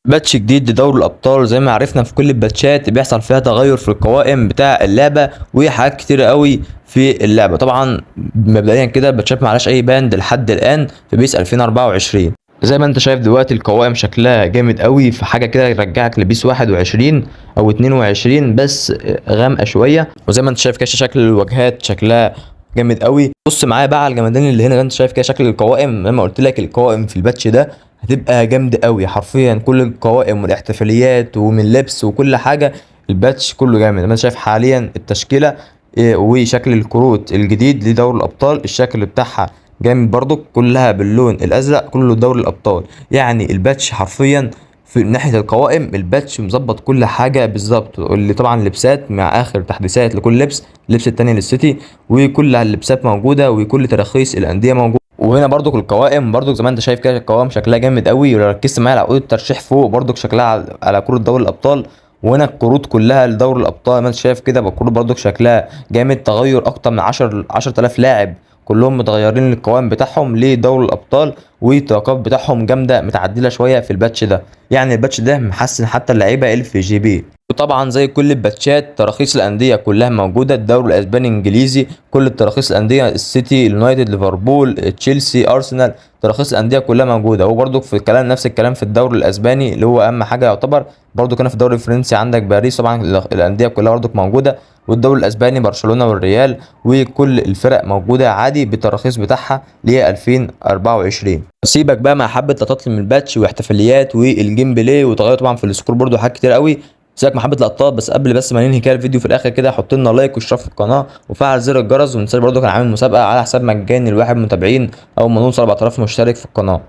باتش جديد لدوري الابطال. زي ما عرفنا في كل الباتشات بيحصل فيها تغير في القوائم بتاع اللعبه وحاجات كتيره قوي في اللعبه. طبعا مبدئيا كده الباتشات ما عليهاش اي باند لحد الان في بيس 2024. زي ما انت شايف دلوقتي القوائم شكلها جامد قوي، في حاجه كده يرجعك لبيس 21 او 22 بس غامقه شويه. وزي ما انت شايف كده شكل الواجهات شكلها جامد قوي. بص معايا بقى على الجمدان اللي هنا ده، انت شايف كده شكل القوائم. لما قلت لك القوائم في الباتش ده هتبقى جامده قوي حرفيا، كل القوائم والاحتفاليات ومن لبس وكل حاجه. الباتش كله جامد. انا شايف حاليا التشكيله وشكل الكروت الجديد لدوري الابطال، الشكل بتاعها جامد برضو، كلها باللون الازرق، كله دوري الابطال. يعني الباتش حرفيا في ناحيه القوائم الباتش مظبط كل حاجه بالظبط. اللي طبعا لبسات مع اخر تحديثات لكل لبس، اللبس التاني للسيتي، وكل اللبسات موجوده وكل تراخيص الانديه موجوده. وهنا برضو القوائم برضو زي ما انت شايف كده القوائم شكلها جامد قوي. ولو ركزت معايا على عقود الترشيح فوق برضو شكلها على كروت دوري الابطال. وهنا الكروت كلها لدوري الابطال زي ما انت شايف كده، الكروت برضو شكلها جامد. تغير اكتر من 10000 لاعب كلهم متغيرين القوائم بتاعهم لدوري الابطال، والتوقعات بتاعهم جامده متعدله شويه في الباتش ده. يعني الباتش ده محسن حتى اللعيبه اللي في جي بي. وطبعا زي كل الباتشات تراخيص الانديه كلها موجوده، الدوري الاسباني، الانجليزي، كل التراخيص الانديه، السيتي، اليونايتد، ليفربول، تشيلسي، ارسنال، تراخيص الانديه كلها موجوده. وبرده في الكلام نفس الكلام في الدوري الاسباني اللي هو اهم حاجه يعتبر. برده كان في الدوري الفرنسي عندك باريس، طبعا الانديه كلها برده موجوده. والدوري الاسباني برشلونه والريال وكل الفرق موجوده عادي بالتراخيص بتاعها ل 2024. سيبك بقى مع حبه لقطات من الباتش واحتفاليات والجيم بلاي وتغير طبعا في السكور برده حاجات كتير قوي. سيبك مع حبه لقطات بس. قبل بس ما ننهي كده الفيديو في الاخر كده، حط لنا لايك واشتراك في القناه وفعل زر الجرس. وما تنساش برده كان عامل مسابقه على حساب مجاني لواحد متابعين اول ما نوصل 4000 مشترك في القناه.